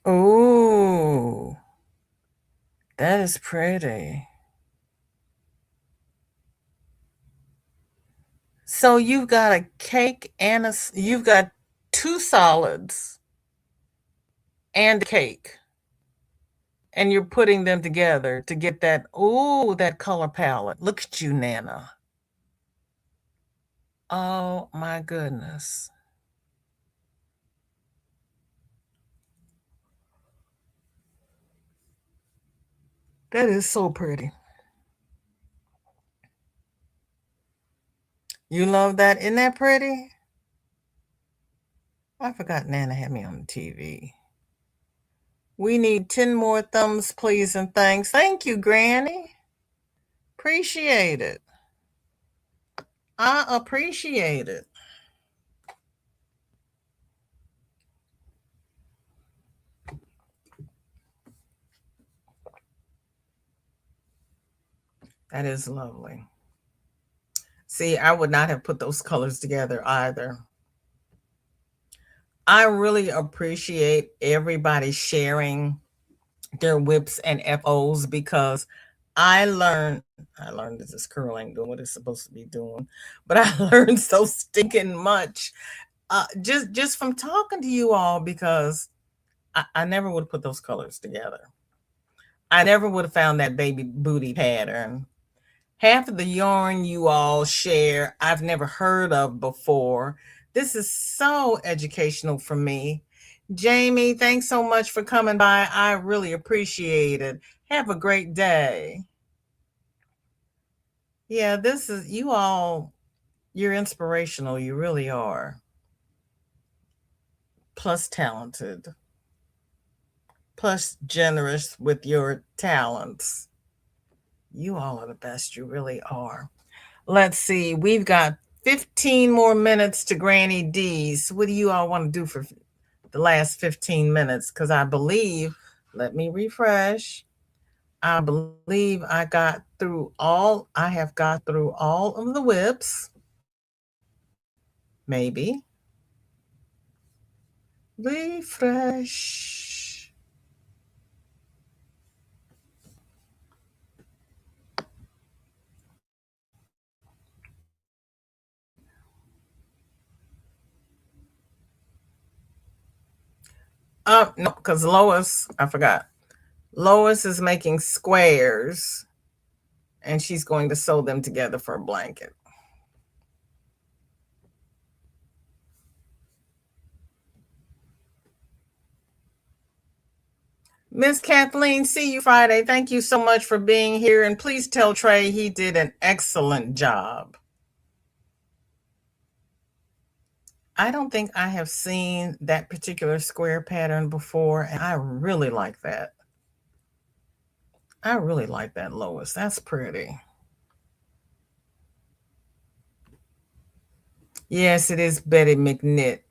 Oh, that is pretty. So you've got a cake and you've got two solids and a cake, and you're putting them together to get that color palette. Look at you, Nana. Oh my goodness. That is so pretty. You love that? Isn't that pretty? I forgot Nana had me on the TV. We need 10 more thumbs, please, and thanks. Thank you, Granny. Appreciate it. I appreciate it. That is lovely. See, I would not have put those colors together either. I really appreciate everybody sharing their whips and FOs because I learned that this curl ain't doing what it's supposed to be doing, but I learned so stinking much just from talking to you all because I never would have put those colors together. I never would have found that baby booty pattern. Half of the yarn you all share, I've never heard of before. This is so educational for me. Jamie, thanks so much for coming by. I really appreciate it. Have a great day. Yeah, this is you all, you're inspirational. You really are. Plus talented, plus generous with your talents. You all are the best. You really are. Let's see. We've got 15 more minutes to Granny D's. What do you all want to do for the last 15 minutes? Because I believe, let me refresh. I believe I have got through all of the whips. Maybe. Refresh. No, because Lois, I forgot. Lois is making squares and she's going to sew them together for a blanket. Miss Kathleen, see you Friday. Thank you so much for being here. And please tell Trey he did an excellent job. I don't think I have seen that particular square pattern before, and I really like that. I really like that, Lois. That's pretty. Yes, it is Betty McKnit.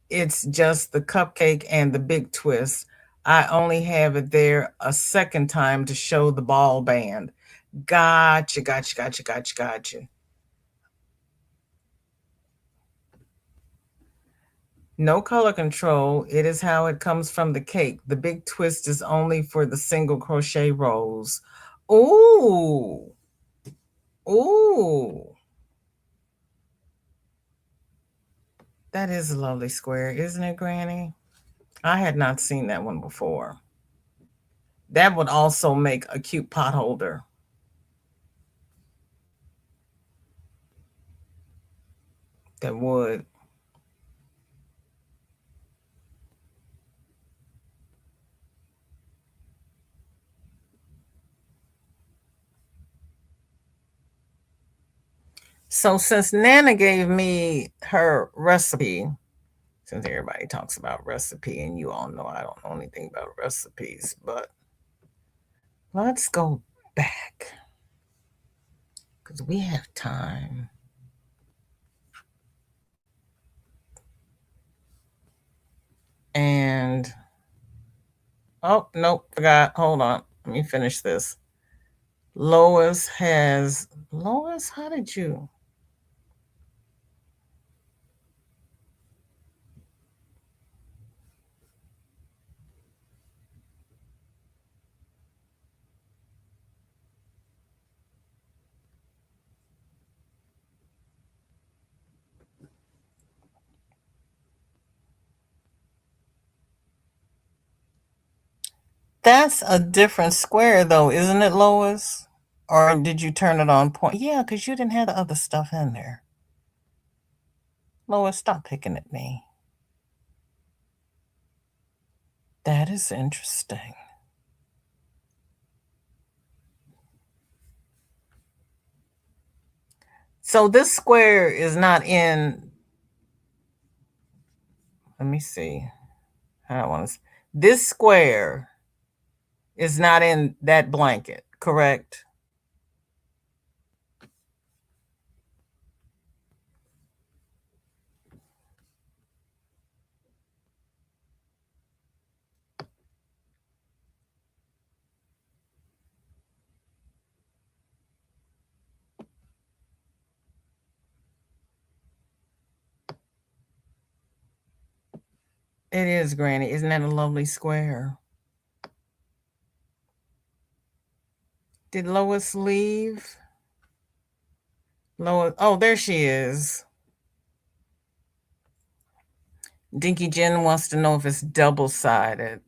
It's just the cupcake and the big twist. I only have it there a second time to show the ball band. Gotcha, gotcha, gotcha, gotcha, gotcha. No color control. It is how it comes from the cake. The big twist is only for the single crochet rows. Ooh. Ooh. That is a lovely square, isn't it, Granny? I had not seen that one before. That would also make a cute pot holder. That would. So since Nana gave me her recipe, since everybody talks about recipe, and you all know I don't know anything about recipes, but let's go back because we have time. And oh nope, forgot. Hold on. Let me finish this. Lois, how did you? That's a different square though, isn't it, Lois? Or did you turn it on point? Yeah, because you didn't have the other stuff in there. Lois, stop picking at me. That is interesting. So this square is not in, let me see. I don't want to, this square is not in that blanket, correct? It is, Granny. Isn't that a lovely square? Did Lois leave? Lois, oh, there she is. Dinky Jen wants to know if it's double-sided.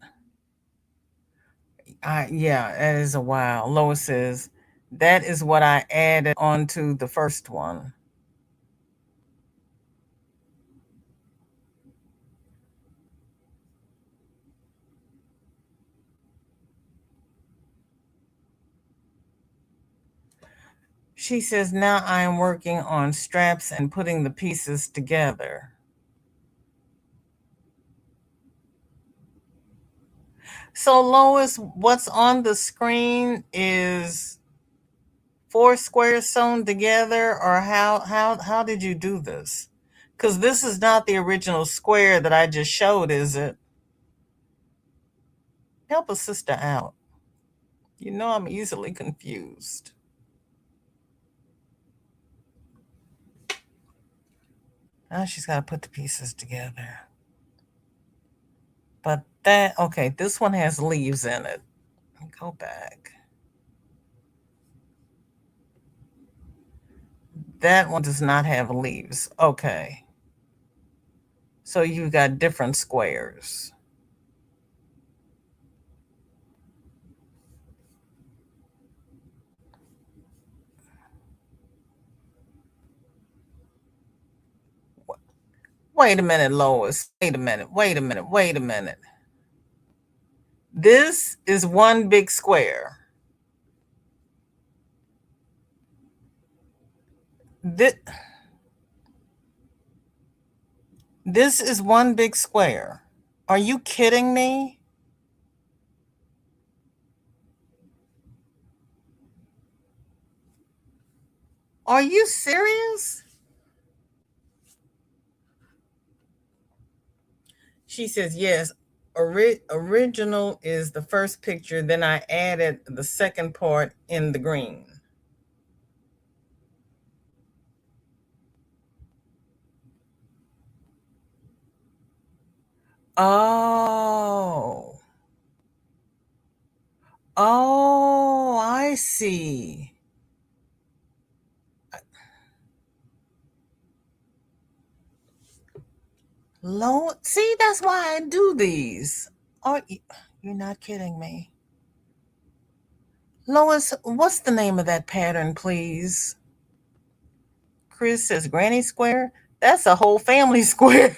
Yeah, that is a wow. Lois says, that is what I added onto the first one. She says, now I am working on straps and putting the pieces together. So Lois, what's on the screen is 4 squares sewn together, or how did you do this? Because this is not the original square that I just showed, is it? Help a sister out. You know I'm easily confused. Now she's got to put the pieces together. But that, okay, this one has leaves in it. Go back. That one does not have leaves. Okay. So you got different squares. Wait a minute, Lois. Wait a minute. Wait a minute. Wait a minute. This is one big square. This, this is one big square. Are you kidding me? Are you serious? She says, yes. Original is the first picture. Then I added the second part in the green. Oh. Oh, I see. Lord, see, that's why I do these. Are you're not kidding me. Lois, what's the name of that pattern, please? Chris says Granny Square. That's a whole family square.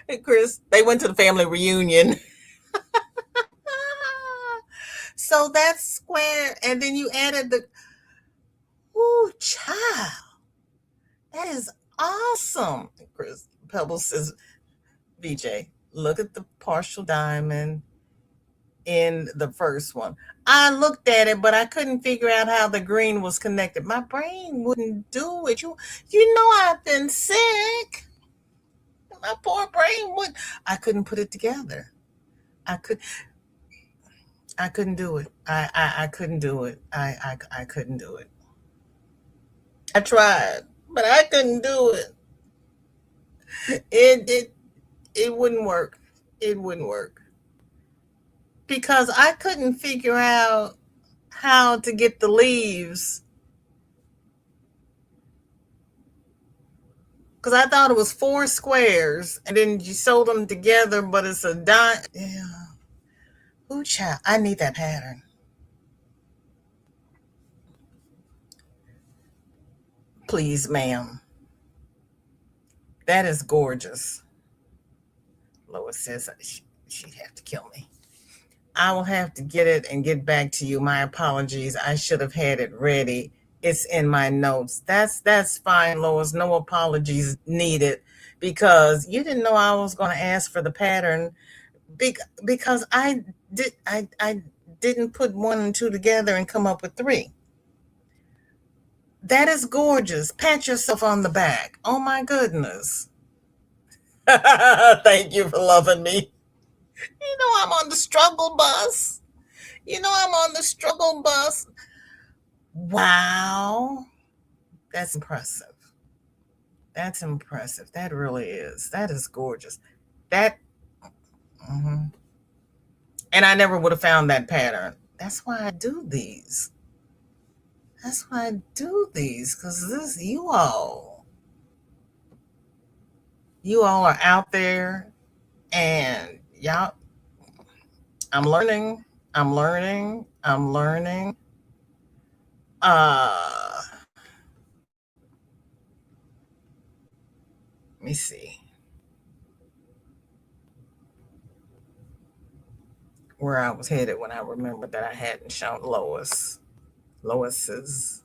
Hey, Chris, they went to the family reunion. So that's square, and then you added the. Ooh, child, that is awesome. Chris Pebbles says, VJ, look at the partial diamond in the first one. I looked at it, but I couldn't figure out how the green was connected. My brain wouldn't do it. You know I've been sick. My poor brain would. I couldn't put it together. I could. I couldn't do it. I couldn't do it. I couldn't do it. I tried, but I couldn't do it. It it wouldn't work. It wouldn't work because I couldn't figure out how to get the leaves because I thought it was 4 squares and then you sewed them together, but it's a dot. Yeah. Ooh, child, I need that pattern. Please, ma'am. That is gorgeous. Lois says she'd have to kill me. I will have to get it and get back to you. My apologies. I should have had it ready. It's in my notes. That's fine, Lois. No apologies needed because you didn't know I was going to ask for the pattern because I didn't put one and two together and come up with three. That is gorgeous. Pat yourself on the back. Oh my goodness. Thank you for loving me. You know I'm on the struggle bus. You know I'm on the struggle bus. Wow. That's impressive. That's impressive. That really is. That is gorgeous. That mhm. And I never would have found that pattern. That's why I do these. That's why I do these because this you all are out there and y'all. I'm learning. I'm learning. I'm learning. Uh, Let me see where I was headed when I remembered that I hadn't shown Lois. Lois's.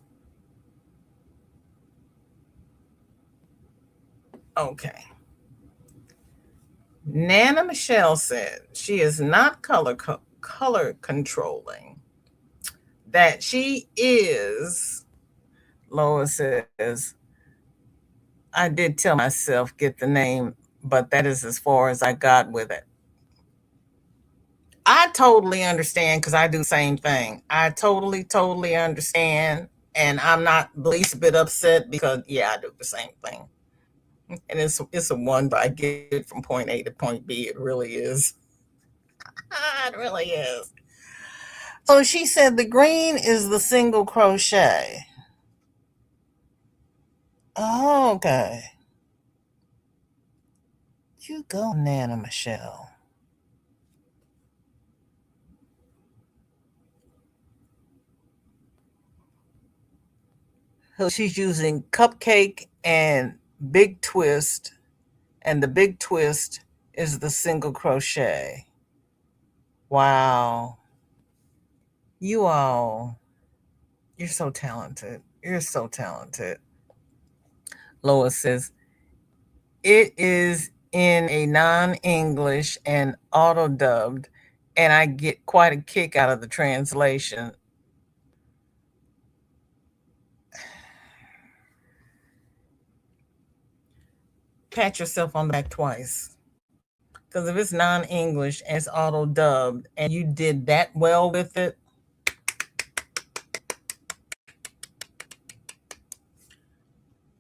Okay. Nana Michelle said she is not color controlling. That she is. Lois says, I did tell myself get the name, but that is as far as I got with it. I totally understand because I do the same thing. I totally understand. And I'm not the least bit upset because yeah, I do the same thing. And it's a one, but I get it from point A to point B. It really is. It really is. So she said the green is the single crochet. Oh, okay. You go, Nana Michelle. So she's using cupcake and big twist, and the big twist is the single crochet. Wow. You all, you're so talented. You're so talented. Lois says, it is in a non English and auto dubbed, and I get quite a kick out of the translation. Pat yourself on the back twice. Because if it's non English and it's auto dubbed and you did that well with it,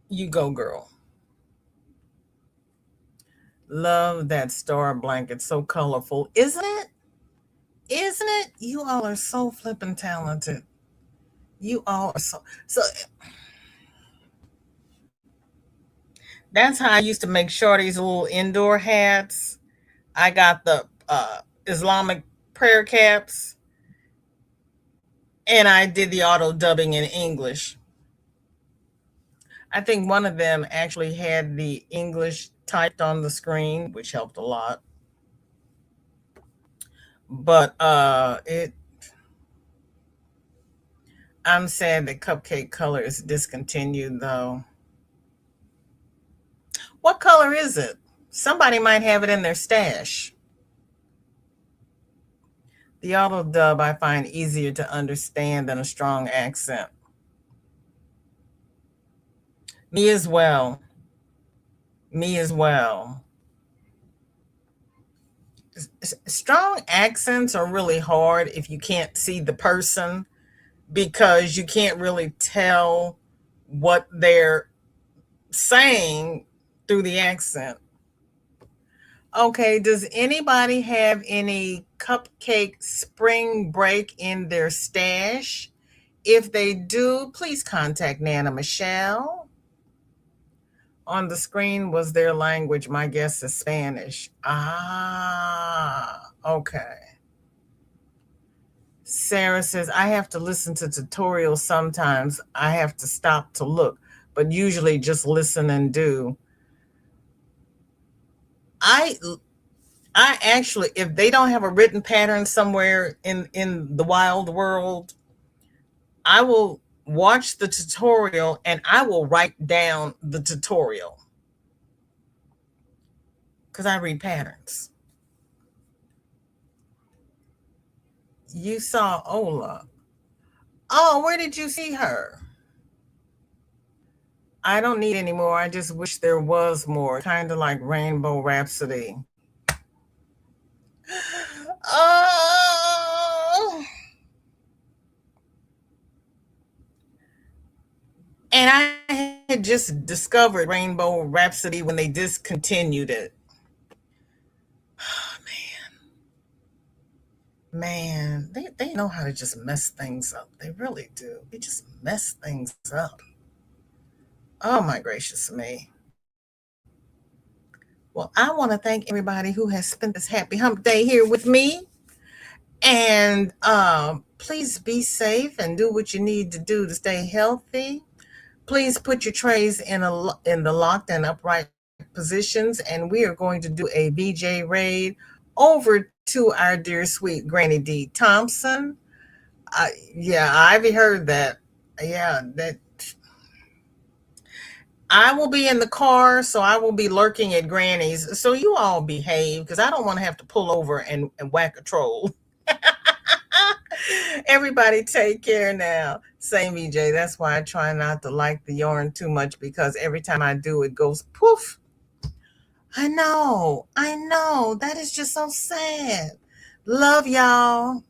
you go, girl. Love that star blanket. So colorful. Isn't it? Isn't it? You all are so flippin' talented. You all are so that's how I used to make Shorty's little indoor hats. I got the Islamic prayer caps and I did the auto dubbing in English. I think one of them actually had the English typed on the screen, which helped a lot. But it I'm sad that cupcake color is discontinued though. What color is it? Somebody might have it in their stash. The auto dub I find easier to understand than a strong accent. Me as well. Me as well. Strong accents are really hard if you can't see the person because you can't really tell what they're saying through the accent. Okay, does anybody have any cupcake spring break in their stash? If they do, please contact Nana Michelle. On the screen was their language. My guess is Spanish. Ah, okay. Sarah says, I have to listen to tutorials sometimes. I have to stop to look, but usually just listen and do. I I actually, if they don't have a written pattern somewhere in the wild world, I will watch the tutorial and I will write down the tutorial because I read patterns. You saw Ola. Oh, where did you see her? I don't need any more. I just wish there was more. Kind of like Rainbow Rhapsody. Oh, and I had just discovered Rainbow Rhapsody when they discontinued it. Oh, man, they know how to just mess things up. They really do. They just mess things up. Oh my gracious me. Well, I want to thank everybody who has spent this happy hump day here with me. And please be safe and do what you need to do to stay healthy. Please put your trays in the locked and upright positions. And we are going to do a BJ raid over to our dear sweet Granny D Thompson. Yeah, I've heard that. Yeah, that I will be in the car, so I will be lurking at Granny's. So you all behave because I don't want to have to pull over and whack a troll. Everybody take care now. Same EJ. That's why I try not to like the yarn too much because every time I do, it goes poof. I know. I know. That is just so sad. Love y'all.